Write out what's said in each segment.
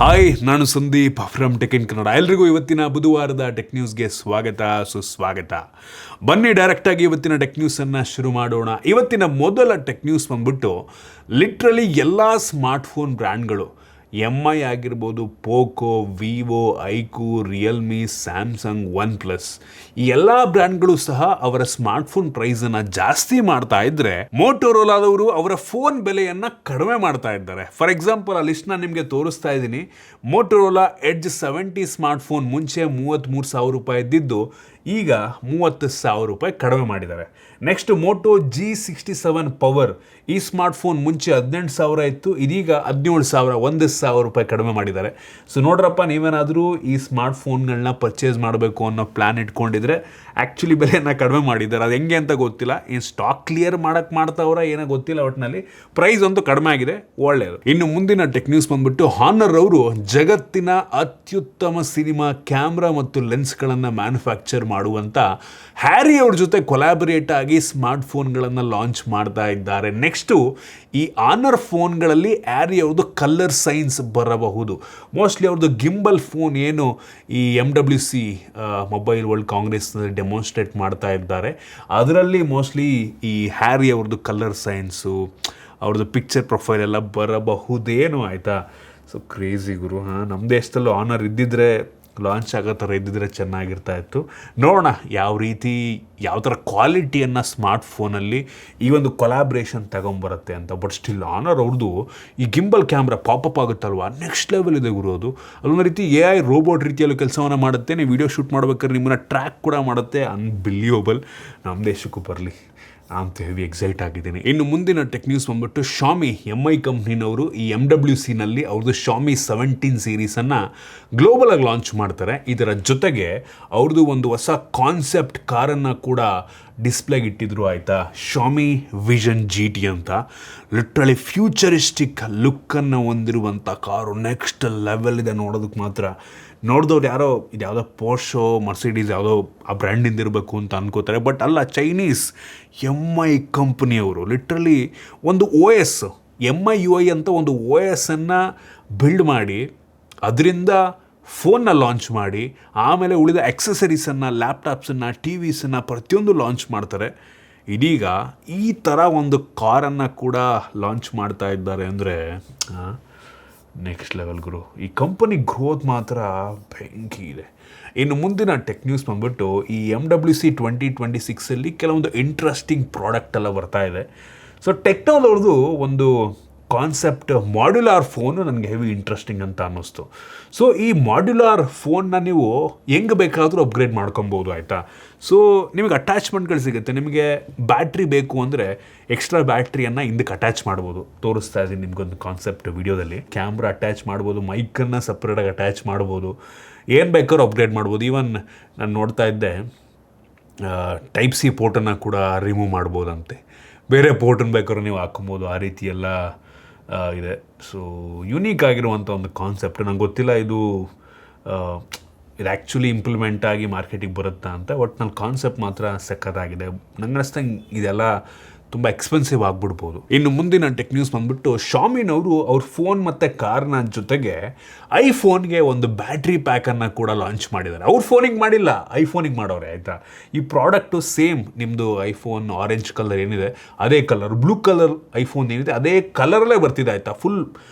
Hi, ನಾನು Sandeep from tech in Kannada. ಎಲ್ರಿಗೂ ಇವತ್ತಿನ ಬುಧವಾರದ ಟೆಕ್ ನ್ಯೂಸ್ಗೆ ಸ್ವಾಗತ, ಸುಸ್ವಾಗತ. ಬನ್ನಿ ಡೈರೆಕ್ಟಾಗಿ ಇವತ್ತಿನ ಟೆಕ್ ನ್ಯೂಸನ್ನು ಶುರು ಮಾಡೋಣ. ಇವತ್ತಿನ ಮೊದಲ ಟೆಕ್ ನ್ಯೂಸ್ ಬಂದ್ಬಿಟ್ಟು ಲಿಟ್ರಲಿ ಎಲ್ಲ ಸ್ಮಾರ್ಟ್ಫೋನ್ ಬ್ರ್ಯಾಂಡ್ಗಳು MI ಆಗಿರ್ಬೋದು, Poco, Vivo, ಐಕು, Realme, Samsung, one plus ಈ ಎಲ್ಲ ಬ್ರ್ಯಾಂಡ್ಗಳು ಸಹ ಅವರ ಸ್ಮಾರ್ಟ್ಫೋನ್ ಪ್ರೈಸನ್ನು ಜಾಸ್ತಿ ಮಾಡ್ತಾ ಇದ್ರೆ, ಮೋಟೋರೋಲಾದವರು ಅವರ ಫೋನ್ ಬೆಲೆಯನ್ನು ಕಡಿಮೆ ಮಾಡ್ತಾ ಇದ್ದಾರೆ. ಫಾರ್ ಎಕ್ಸಾಂಪಲ್ ಆ ಲಿಸ್ಟ್ನ ನಿಮಗೆ ತೋರಿಸ್ತಾ ಇದ್ದೀನಿ. ಮೋಟೋರೋಲಾ ಎಡ್ಜ್ 70 ಸ್ಮಾರ್ಟ್ಫೋನ್ ಮುಂಚೆ 33,000 ರೂಪಾಯಿ ಇದ್ದಿದ್ದು ಈಗ 30,000 ರೂಪಾಯಿ ಕಡಿಮೆ ಮಾಡಿದ್ದಾರೆ. ನೆಕ್ಸ್ಟ್ ಮೋಟೋ G67 ಪವರ್, ಈ ಸ್ಮಾರ್ಟ್ಫೋನ್ ಮುಂಚೆ 18,000 ಇತ್ತು, ಇದೀಗ 17,000, 1,000 ರೂಪಾಯಿ ಕಡಿಮೆ ಮಾಡಿದ್ದಾರೆ. ಸೊ ನೋಡ್ರಪ್ಪ, ನೀವೇನಾದರೂ ಈ ಸ್ಮಾರ್ಟ್ಫೋನ್ಗಳನ್ನ ಪರ್ಚೇಸ್ ಮಾಡಬೇಕು ಅನ್ನೋ ಪ್ಲ್ಯಾನ್ ಇಟ್ಕೊಂಡಿದ್ರೆ ಆ್ಯಕ್ಚುಲಿ ಬೆಲೆಯನ್ನು ಕಡಿಮೆ ಮಾಡಿದ್ದಾರೆ. ಅದು ಹೆಂಗೆ ಅಂತ ಗೊತ್ತಿಲ್ಲ, ಏನು ಸ್ಟಾಕ್ ಕ್ಲಿಯರ್ ಮಾಡ್ತಾವ್ರ ಏನೋ ಗೊತ್ತಿಲ್ಲ, ಒಟ್ಟಿನಲ್ಲಿ ಪ್ರೈಸ್ ಅಂತೂ ಕಡಿಮೆ ಆಗಿದೆ, ಒಳ್ಳೆಯದು. ಇನ್ನು ಮುಂದಿನ ಟೆಕ್ ನ್ಯೂಸ್ ಬಂದ್ಬಿಟ್ಟು ಹಾನರ್ ಅವರು ಜಗತ್ತಿನ ಅತ್ಯುತ್ತಮ ಸಿನಿಮಾ ಕ್ಯಾಮ್ರಾ ಮತ್ತು ಲೆನ್ಸ್ಗಳನ್ನು ಮ್ಯಾನುಫ್ಯಾಕ್ಚರ್ ಮಾಡುವಂಥ ಹ್ಯಾರಿ ಅವ್ರ ಜೊತೆ ಕೊಲಾಬರೇಟ್ ಆಗಿ ಸ್ಮಾರ್ಟ್ಫೋನ್ಗಳನ್ನು ಲಾಂಚ್ ಮಾಡ್ತಾ ಇದ್ದಾರೆ. ನೆಕ್ಸ್ಟು ಈ ಆನರ್ ಫೋನ್ಗಳಲ್ಲಿ ಹ್ಯಾರಿ ಅವ್ರದ್ದು ಕಲರ್ ಸೈನ್ಸ್ ಬರಬಹುದು. ಮೋಸ್ಟ್ಲಿ ಅವ್ರದ್ದು ಗಿಂಬಲ್ ಫೋನ್ ಏನು ಈ MWC ಮೊಬೈಲ್ ವರ್ಲ್ಡ್ ಕಾಂಗ್ರೆಸ್ನಲ್ಲಿ ಡೆಮಾನ್ಸ್ಟ್ರೇಟ್ ಮಾಡ್ತಾ ಇದ್ದಾರೆ, ಅದರಲ್ಲಿ ಮೋಸ್ಟ್ಲಿ ಈ ಹ್ಯಾರಿ ಅವ್ರದ್ದು ಕಲರ್ ಸೈನ್ಸು, ಅವ್ರದ್ದು ಪಿಕ್ಚರ್ ಪ್ರೊಫೈಲ್ ಎಲ್ಲ ಬರಬಹುದೇನು, ಆಯಿತಾ. ಸೊ ಕ್ರೇಜಿ ಗುರು. ನಮ್ಮ ದೇಶದಲ್ಲೂ ಆನರ್ ಇದ್ದಿದ್ರೆ, ಲಾಂಚ್ ಆಗೋ ಥರ ಇದ್ದಿದ್ರೆ ಚೆನ್ನಾಗಿರ್ತಾ ಇತ್ತು. ನೋಡೋಣ ಯಾವ ಥರ ಕ್ವಾಲಿಟಿಯನ್ನು ಸ್ಮಾರ್ಟ್ಫೋನಲ್ಲಿ ಈ ಒಂದು ಕೊಲಾಬ್ರೇಷನ್ ತಗೊಂಬರುತ್ತೆ ಅಂತ. ಬಟ್ ಸ್ಟಿಲ್ ಆನರ್ ಅವ್ರದ್ದು ಈ ಗಿಂಬಲ್ ಕ್ಯಾಮ್ರಾ ಪಾಪಪ್ ಆಗುತ್ತಲ್ವ, ನೆಕ್ಸ್ಟ್ ಲೆವೆಲ್ ಇದೆ ಗುರು. ಅದು ಅಲ್ಲೊಂದು ರೀತಿ AI ರೋಬೋಟ್ ರೀತಿಯಲ್ಲೂ ಕೆಲಸವನ್ನು ಮಾಡುತ್ತೆ. ನೀವು ವಿಡಿಯೋ ಶೂಟ್ ಮಾಡ್ಬೇಕಾದ್ರೆ ನಿಮ್ಮನ್ನು ಟ್ರ್ಯಾಕ್ ಕೂಡ ಮಾಡುತ್ತೆ. ಅನ್ಬಿಲಿಯಬಲ್. ನಮ್ಮ ದೇಶಕ್ಕೂ ಬರಲಿ, ನಾನಂತೂ ಹೆವಿ ಎಕ್ಸೈಟ್ ಆಗಿದ್ದೀನಿ. ಇನ್ನು ಮುಂದಿನ ಟೆಕ್ ನ್ಯೂಸ್ ಬಂದ್ಬಿಟ್ಟು ಶಾಮಿ MI ಕಂಪ್ನಿನವರು ಈ MWCನಲ್ಲಿ ಅವ್ರದ್ದು ಶಾಮಿ 17 ಸೀರೀಸನ್ನು ಗ್ಲೋಬಲಾಗಿ ಲಾಂಚ್ ಮಾಡ್ತಾರೆ. ಇದರ ಜೊತೆಗೆ ಅವ್ರದ್ದು ಒಂದು ಹೊಸ ಕಾನ್ಸೆಪ್ಟ್ ಕಾರನ್ನು ಕೂಡ ಡಿಸ್ಪ್ಲೇಗೆ ಇಟ್ಟಿದ್ರು, ಆಯಿತಾ. ಶಾಮಿ ವಿಷನ್ GT ಅಂತ ಲಿಟ್ರಲಿ ಫ್ಯೂಚರಿಸ್ಟಿಕ್ ಲುಕ್ಕನ್ನು ಹೊಂದಿರುವಂಥ ಕಾರು. ನೆಕ್ಸ್ಟ್ ಲೆವೆಲ್ ಇದೆ ನೋಡೋದಕ್ಕೆ ಮಾತ್ರ. ನೋಡಿದವ್ರು ಯಾರೋ ಇದು ಯಾವುದೋ ಪೋರ್ಷೋ, ಮರ್ಸಿಡೀಸ್ ಯಾವುದೋ ಆ ಬ್ರ್ಯಾಂಡಿಂದ ಇರಬೇಕು ಅಂತ ಅನ್ಕೋತಾರೆ. ಬಟ್ ಅಲ್ಲ, ಚೈನೀಸ್ MI ಕಂಪ್ನಿಯವರು ಲಿಟ್ರಲಿ ಒಂದು OS MIUI ಅಂತ ಒಂದು OSನ್ನು ಬಿಲ್ಡ್ ಮಾಡಿ, ಅದರಿಂದ ಫೋನ್ನ ಲಾಂಚ್ ಮಾಡಿ, ಆಮೇಲೆ ಉಳಿದ ಆಕ್ಸೆಸರೀಸನ್ನು, ಲ್ಯಾಪ್ಟಾಪ್ಸನ್ನು, TVಸನ್ನು ಪ್ರತಿಯೊಂದು ಲಾಂಚ್ ಮಾಡ್ತಾರೆ. ಇದೀಗ ಈ ಥರ ಒಂದು ಕಾರನ್ನು ಕೂಡ ಲಾಂಚ್ ಮಾಡ್ತಾ ಇದ್ದಾರೆ ಅಂದರೆ ನೆಕ್ಸ್ಟ್ ಲೆವೆಲ್ ಗುರು. ಈ ಕಂಪನಿ ಗ್ರೋತ್ ಮಾತ್ರ ಬೆಂಕಿ ಇದೆ. ಇನ್ನು ಮುಂದಿನ ಟೆಕ್ ನ್ಯೂಸ್ ಬಂದ್ಬಿಟ್ಟು ಈ MWC 2026 ಕೆಲವೊಂದು ಇಂಟ್ರೆಸ್ಟಿಂಗ್ ಪ್ರಾಡಕ್ಟ್ ಎಲ್ಲ ಬರ್ತಾ ಇದೆ. ಸೊ ಟೆಕ್ನೋದವ್ರದ್ದು ಒಂದು ಕಾನ್ಸೆಪ್ಟ್ ಮಾಡ್ಯುಲಾರ್ ಫೋನು ನನಗೆ ಹೆವಿ ಇಂಟ್ರೆಸ್ಟಿಂಗ್ ಅಂತ ಅನ್ನಿಸ್ತು. ಸೊ ಈ ಮಾಡ್ಯುಲಾರ್ ಫೋನ್ನ ನೀವು ಹೆಂಗೆ ಬೇಕಾದರೂ ಅಪ್ಗ್ರೇಡ್ ಮಾಡ್ಕೊಬೋದು, ಆಯಿತಾ. ಸೊ ನಿಮಗೆ ಅಟ್ಯಾಚ್ಮೆಂಟ್ಗಳು ಸಿಗುತ್ತೆ. ನಿಮಗೆ ಬ್ಯಾಟ್ರಿ ಬೇಕು ಅಂದರೆ ಎಕ್ಸ್ಟ್ರಾ ಬ್ಯಾಟ್ರಿಯನ್ನು ಹಿಂದಕ್ಕೆ ಅಟ್ಯಾಚ್ ಮಾಡ್ಬೋದು. ತೋರಿಸ್ತಾ ಇದ್ದೀನಿ ನಿಮಗೊಂದು ಕಾನ್ಸೆಪ್ಟ್ ವಿಡಿಯೋದಲ್ಲಿ. ಕ್ಯಾಮ್ರಾ ಅಟ್ಯಾಚ್ ಮಾಡ್ಬೋದು, ಮೈಕನ್ನು ಸಪ್ರೇಟಾಗಿ ಅಟ್ಯಾಚ್ ಮಾಡ್ಬೋದು, ಏನು ಬೇಕಾದ್ರೂ ಅಪ್ಗ್ರೇಡ್ ಮಾಡ್ಬೋದು. ಈವನ್ ನಾನು ನೋಡ್ತಾ ಇದ್ದೆ, Type-C ಪೋರ್ಟನ್ನು ಕೂಡ ರಿಮೂವ್ ಮಾಡ್ಬೋದಂತೆ, ಬೇರೆ ಪೋರ್ಟನ್ನು ಬೇಕಾದ್ರೂ ನೀವು ಹಾಕೊಬೋದು, ಆ ರೀತಿ ಎಲ್ಲ ಇದೆ. ಸೊ ಯುನೀಕ್ ಆಗಿರುವಂಥ ಒಂದು ಕಾನ್ಸೆಪ್ಟ್. ನಂಗೆ ಗೊತ್ತಿಲ್ಲ ಇದು ಆ್ಯಕ್ಚುಲಿ ಇಂಪ್ಲಿಮೆಂಟ್ ಆಗಿ ಮಾರ್ಕೆಟಿಗೆ ಬರುತ್ತಾ ಅಂತ. ಬಟ್ ನನ್ನ ಕಾನ್ಸೆಪ್ಟ್ ಮಾತ್ರ ಸಖತ್ತಾಗಿದೆ. ನಂಗೆ ಅನಿಸ್ತಂಗೆ ಇದೆಲ್ಲ ತುಂಬ ಎಕ್ಸ್ಪೆನ್ಸಿವ್ ಆಗಿಬಿಡ್ಬೋದು. ಇನ್ನು ಮುಂದಿನ ಟೆಕ್ ನ್ಯೂಸ್ ಬಂದ್ಬಿಟ್ಟು ಶಾಮಿನವರು ಅವ್ರ ಫೋನ್ ಮತ್ತು ಕಾರ್ನ ಜೊತೆಗೆ ಐಫೋನ್ಗೆ ಒಂದು ಬ್ಯಾಟ್ರಿ ಪ್ಯಾಕನ್ನು ಕೂಡ ಲಾಂಚ್ ಮಾಡಿದ್ದಾರೆ. ಅವ್ರ ಫೋನಿಗೆ ಮಾಡಿಲ್ಲ, ಐಫೋನಿಗೆ ಮಾಡೋರೆ, ಆಯಿತಾ. ಈ ಪ್ರಾಡಕ್ಟು ಸೇಮ್ ನಿಮ್ಮದು ಐಫೋನ್ ಆರೆಂಜ್ ಕಲರ್ ಏನಿದೆ ಅದೇ ಕಲರ್, ಬ್ಲೂ ಕಲರ್ ಐಫೋನ್ ಏನಿದೆ ಅದೇ ಕಲರಲ್ಲೇ ಬರ್ತಿದೆ, ಆಯಿತಾ. Full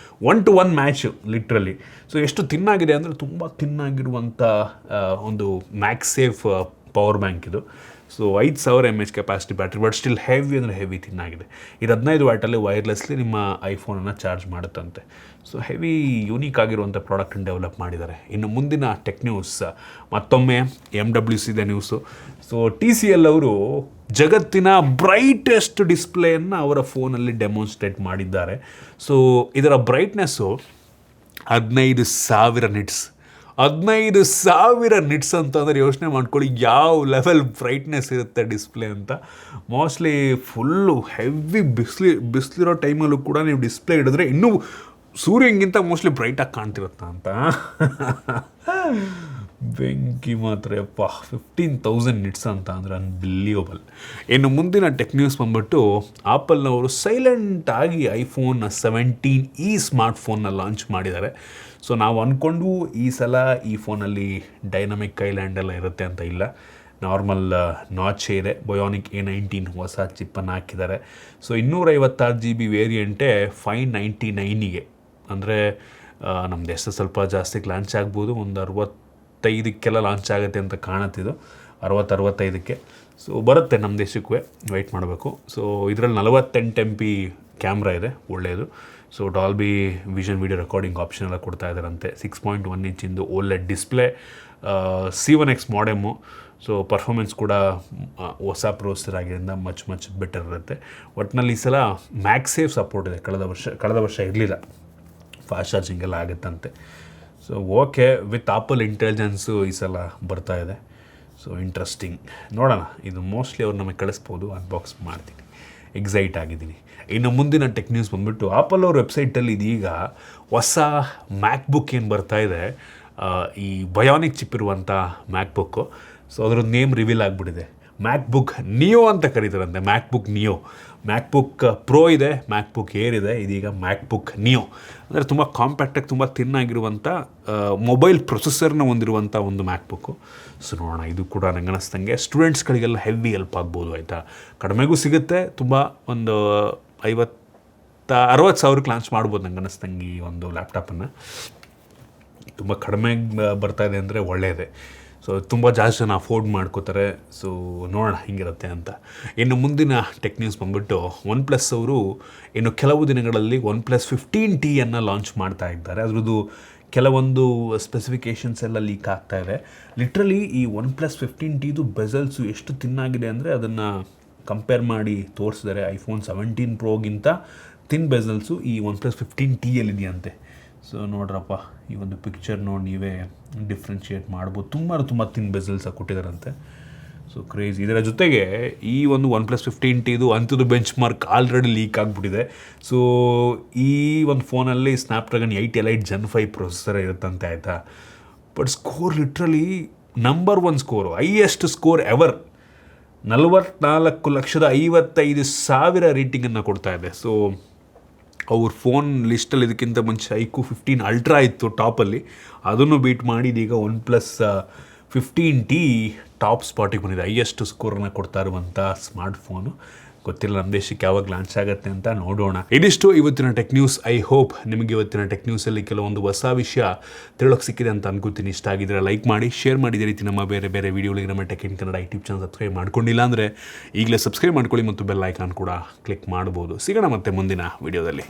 1-to-1 match literally. So ಎಷ್ಟು ತಿನ್ನಾಗಿದೆ ಅಂದರೆ ತುಂಬ ತಿನ್ನಾಗಿರುವಂಥ ಒಂದು ಮ್ಯಾಕ್ಸೇಫ್ ಪವರ್ ಬ್ಯಾಂಕ್ ಇದು. So 5,000 mAh capacity battery, but still heavy ಅಂದರೆ ಹೆವಿ ತಿನ್ನಾಗಿದೆ. ಇದು 15 ವ್ಯಾಟಲ್ಲಿ ವೈರ್ಲೆಸ್ಲಿ ನಿಮ್ಮ ಐಫೋನನ್ನು ಚಾರ್ಜ್ ಮಾಡುತ್ತಂತೆ. ಸೊ ಹೆವಿ ಯೂನಿಕ್ ಆಗಿರುವಂಥ ಪ್ರಾಡಕ್ಟನ್ನು ಡೆವಲಪ್ ಮಾಡಿದ್ದಾರೆ. ಇನ್ನು ಮುಂದಿನ ಟೆಕ್ ನ್ಯೂಸ್ ಮತ್ತೊಮ್ಮೆ MWC ನ್ಯೂಸು. ಸೊ TCL ಅವರು ಜಗತ್ತಿನ ಬ್ರೈಟೆಸ್ಟ್ ಡಿಸ್ಪ್ಲೇಯನ್ನು ಅವರ ಫೋನಲ್ಲಿ ಡೆಮಾನ್ಸ್ಟ್ರೇಟ್ ಮಾಡಿದ್ದಾರೆ. ಸೊ ಇದರ ಬ್ರೈಟ್ನೆಸ್ಸು 15,000 ನಿಟ್ಸ್. 15,000 ನಿಟ್ಸ್ ಅಂತಂದರೆ ಯೋಚನೆ ಮಾಡ್ಕೊಳ್ಳಿ ಯಾವ ಲೆವೆಲ್ ಬ್ರೈಟ್ನೆಸ್ ಇರುತ್ತೆ ಡಿಸ್ಪ್ಲೇ ಅಂತ. ಮೋಸ್ಟ್ಲಿ ಫುಲ್ಲು ಹೆವಿ ಬಿಸಿಲಿರೋ ಟೈಮಲ್ಲೂ ಕೂಡ ನೀವು ಡಿಸ್ಪ್ಲೇ ಹಿಡಿದ್ರೆ ಇನ್ನೂ ಸೂರ್ಯನಿಗಿಂತ ಮೋಸ್ಟ್ಲಿ ಬ್ರೈಟಾಗಿ ಕಾಣ್ತಿರುತ್ತ ಅಂತ. ಬೆಂಕಿ ಮಾತ್ರ ಯಪ್ಪ, 15,000 ನಿಟ್ಸ್ ಅಂತ ಅಂದರೆ ಅನ್ಬಿಲಿಯಬಲ್. ಇನ್ನು ಮುಂದಿನ ಟೆಕ್ ನ್ಯೂಸ್ ಬಂದ್ಬಿಟ್ಟು ಆಪಲ್ನವರು ಸೈಲೆಂಟಾಗಿ iPhone 17 ಈ ಸ್ಮಾರ್ಟ್ಫೋನ್ನ ಲಾಂಚ್ ಮಾಡಿದ್ದಾರೆ. ಸೊ ನಾವು ಅಂದ್ಕೊಂಡು ಈ ಸಲ ಈ ಫೋನಲ್ಲಿ ಡೈನಮಿಕ್ ಐಲ್ಯಾಂಡ್ ಎಲ್ಲ ಇರುತ್ತೆ ಅಂತ ಇಲ್ಲ. ನಾರ್ಮಲ್ ನಾಚ್ ಇದೆ. ಬಯೋನಿಕ್ A19 ಹೊಸ ಚಿಪ್ಪನ್ನು ಹಾಕಿದ್ದಾರೆ. ಸೊ 256 GB ವೇರಿಯಂಟೇ 599ಗೆ, ಅಂದರೆ ನಮ್ಮ ದೇಶ ಸ್ವಲ್ಪ ಜಾಸ್ತಿಗೆ ಲಾಂಚ್ ಆಗ್ಬೋದು. ಒಂದು 65ಕ್ಕೆಲ್ಲ ಲಾಂಚ್ ಆಗುತ್ತೆ ಅಂತ ಕಾಣುತ್ತಿದ್ದು, 60-65ಕ್ಕೆ. ಸೊ ಬರುತ್ತೆ ನಮ್ಮ ದೇಶಕ್ಕೂ, ವೆಯ್ಟ್ ಮಾಡಬೇಕು. ಸೊ ಇದರಲ್ಲಿ 48 MP ಕ್ಯಾಮ್ರಾ ಇದೆ, ಒಳ್ಳೆಯದು. So Dolby Vision video recording option ಎಲ್ಲ ಕೊಡ್ತಾ ಇದ್ದಾರಂತೆ. 6.1 ಇಂಚಿಂದು OLED display, C1X modem. So performance ಕೂಡ ಹೊಸ ಪ್ರೊಸೆಸರ್ ಆಗಿರೋದ್ರಿಂದ ಮಚ್ ಬೆಟರ್ ಇರುತ್ತೆ. ಒಟ್ಟಿನಲ್ಲಿ ಈ ಸಲ ಮ್ಯಾಗ್ಸೇಫ್ ಸಪೋರ್ಟ್ ಇದೆ. ಕಳೆದ ವರ್ಷ ಇರಲಿಲ್ಲ. ಫಾಸ್ಟ್ ಚಾರ್ಜಿಂಗ್ ಎಲ್ಲ ಆಗುತ್ತಂತೆ. So okay, with Apple Intelligence ಈ ಸಲ ಬರ್ತಾ ಇದೆ. ಸೊ ಇಂಟ್ರೆಸ್ಟಿಂಗ್, ನೋಡೋಣ. ಇದು ಮೋಸ್ಟ್ಲಿ ಅವ್ರು ನಮಗೆ ಕಳಿಸ್ಬೋದು, ಅನ್ಬಾಕ್ಸ್ ಮಾಡ್ತೀನಿ. ಎಕ್ಸೈಟ್ ಆಗಿದ್ದೀನಿ. ಇನ್ನು ಮುಂದಿನ ಟೆಕ್ ನ್ಯೂಸ್ ಬಂದುಬಿಟ್ಟು, ಆಪಲ್ ಅವ್ರ ವೆಬ್ಸೈಟಲ್ಲಿ ಇದೀಗ ಹೊಸ ಮ್ಯಾಕ್ಬುಕ್ ಏನು ಬರ್ತಾ ಇದೆ, ಈ ಬಯೋನಿಕ್ ಚಿಪ್ ಇರುವಂಥ ಮ್ಯಾಕ್ಬುಕ್ಕು. ಸೊ ಅದರ ನೇಮ್ ರಿವೀಲ್ ಆಗಿಬಿಟ್ಟಿದೆ. ಮ್ಯಾಕ್ಬುಕ್ ನಿಯೋ ಅಂತ ಕರೀತಾರಂತೆ. MacBook Neo. ಮ್ಯಾಕ್ಬುಕ್ ಪ್ರೋ ಇದೆ, ಮ್ಯಾಕ್ಬುಕ್ ಏರ್ ಇದೆ, ಇದೀಗ ಮ್ಯಾಕ್ಬುಕ್ ನಿಯೋ. ಅಂದರೆ ತುಂಬ ಕಾಂಪ್ಯಾಕ್ಟಾಗಿ, ತುಂಬ ತಿನ್ನಾಗಿರುವಂಥ ಮೊಬೈಲ್ ಪ್ರೊಸೆಸರ್ನ ಹೊಂದಿರುವಂಥ ಒಂದು ಮ್ಯಾಕ್ಬುಕ್ಕು. ಸೊ ನೋಡೋಣ, ಇದು ಕೂಡ ನಂಗೆ ಅನ್ನಿಸ್ದಂಗೆ ಸ್ಟೂಡೆಂಟ್ಸ್ಗಳಿಗೆಲ್ಲ ಹೆವಿ ಹೆಲ್ಪ್ ಆಗ್ಬೋದು. ಆಯಿತಾ, ಕಡಿಮೆಗೂ ಸಿಗುತ್ತೆ. ತುಂಬ ಒಂದು 50-60 ಸಾವಿರಕ್ಕೆ ಲಾಂಚ್ ಮಾಡ್ಬೋದು ನಂಗೆ ಅನ್ನಿಸ್ದಂಗೆ ಈ ಒಂದು ಲ್ಯಾಪ್ಟಾಪನ್ನು. ತುಂಬ ಕಡಿಮೆ ಬರ್ತಾಯಿದೆ ಅಂದರೆ ಒಳ್ಳೆಯದೇ. ಸೊ ತುಂಬ ಜಾಸ್ತಿ ಜನ ಅಫೋರ್ಡ್ ಮಾಡ್ಕೋತಾರೆ. ಸೊ ನೋಡೋಣ ಹಿಂಗಿರುತ್ತೆ ಅಂತ. ಇನ್ನು ಮುಂದಿನ ಟೆಕ್ ನ್ಯೂಸ್ ಬಂದುಬಿಟ್ಟು, OnePlus ಅವರು ಇನ್ನು ಕೆಲವು ದಿನಗಳಲ್ಲಿ OnePlus 15T ಲಾಂಚ್ ಮಾಡ್ತಾ ಇದ್ದಾರೆ. ಅದರದ್ದು ಕೆಲವೊಂದು ಸ್ಪೆಸಿಫಿಕೇಷನ್ಸ್ ಎಲ್ಲ ಲೀಕ್ ಆಗ್ತಾ ಇದೆ. ಲಿಟ್ರಲಿ ಈ OnePlus 15Tದು ಬೆಸಲ್ಸು ಎಷ್ಟು ತಿನ್ನಾಗಿದೆ ಅಂದರೆ ಅದನ್ನು ಕಂಪೇರ್ ಮಾಡಿ ತೋರಿಸಿದ್ದಾರೆ. ಐಫೋನ್ 17 ಪ್ರೋಗಿಂತ ತಿನ್ ಬೆಸಲ್ಸು ಈ OnePlus 15Tಯಲ್ಲಿದೆಯಂತೆ. ಸೊ ನೋಡ್ರಪ್ಪ, ಈ ಒಂದು ಪಿಕ್ಚರ್ ನೋಡಿ ನೀವೇ ಡಿಫ್ರೆನ್ಷಿಯೇಟ್ ಮಾಡ್ಬೋದು. ತುಂಬ ತಿನ್ ಬೆಸಲ್ಸಾಗಿ ಕೊಟ್ಟಿದ್ದಾರಂತೆ. So crazy. ಇದರ ಜೊತೆಗೆ ಈ ಒಂದು OnePlus 15Tದು ಅಂಥದ್ದು ಬೆಂಚ್ ಮಾರ್ಕ್ ಆಲ್ರೆಡಿ ಲೀಕ್ ಆಗಿಬಿಟ್ಟಿದೆ. ಸೊ ಈ ಒಂದು ಫೋನಲ್ಲಿ ಸ್ನ್ಯಾಪ್ಡ್ರ್ಯಾಗನ್ 8 Elite Gen 5 ಪ್ರೊಸೆಸರ್ ಇರುತ್ತಂತೆ. ಆಯಿತಾ, but score literally number 1 score, highest score ever. 44,55,000 ರೇಟಿಂಗನ್ನು ಕೊಡ್ತಾ ಇದೆ. ಸೊ ಅವ್ರ ಫೋನ್ ಲಿಸ್ಟಲ್ಲಿ ಇದಕ್ಕಿಂತ ಮುಂಚೆ iQOO 15 ಅಲ್ಟ್ರಾ ಇತ್ತು ಟಾಪಲ್ಲಿ, ಅದನ್ನು ಬೀಟ್ ಮಾಡಿ ಇದೀಗ OnePlus 15T ಟಾಪ್ ಸ್ಪಾಟಿಗೆ ಬಂದಿದೆ. ಹೈಯೆಸ್ಟ್ ಸ್ಕೋರನ್ನು ಕೊಡ್ತಾ ಇರುವಂಥ ಸ್ಮಾರ್ಟ್ ಫೋನು. ಗೊತ್ತಿಲ್ಲ ನಮ್ಮ ದೇಶಕ್ಕೆ ಯಾವಾಗ ಲಾಂಚ್ ಆಗುತ್ತೆ ಅಂತ, ನೋಡೋಣ. ಇದಿಷ್ಟು ಇವತ್ತಿನ ಟೆಕ್ ನ್ಯೂಸ್. ಐ ಹೋಪ್ ನಿಮಗೆ ಇವತ್ತಿನ ಟೆಕ್ ನ್ಯೂಸಲ್ಲಿ ಕೆಲವೊಂದು ಹೊಸ ವಿಷಯ ತಿಳೋಕ್ಕೆ ಸಿಕ್ಕಿದೆ ಅಂತ ಅನ್ಕೋತೀನಿ. ಇಷ್ಟ ಆಗಿದ್ರೆ ಲೈಕ್ ಮಾಡಿ, ಶೇರ್ ಮಾಡಿ. ಇದೇ ರೀತಿ ನಮ್ಮ ಬೇರೆ ವಿಡಿಯೋಗಳಿಗೆ ನಮ್ಮ tech in Kannada YouTube channel subscribe ಮಾಡ್ಕೊಂಡಿಲ್ಲ ಅಂದರೆ ಈಗಲೇ ಸಬ್ಸ್ಕ್ರೈಬ್ ಮಾಡ್ಕೊಳ್ಳಿ ಮತ್ತು ಬೆಲ್ ಐಕಾನ್ ಕೂಡ ಕ್ಲಿಕ್ ಮಾಡ್ಬೋದು. ಸಿಗೋಣ ಮತ್ತೆ ಮುಂದಿನ ವಿಡಿಯೋದಲ್ಲಿ.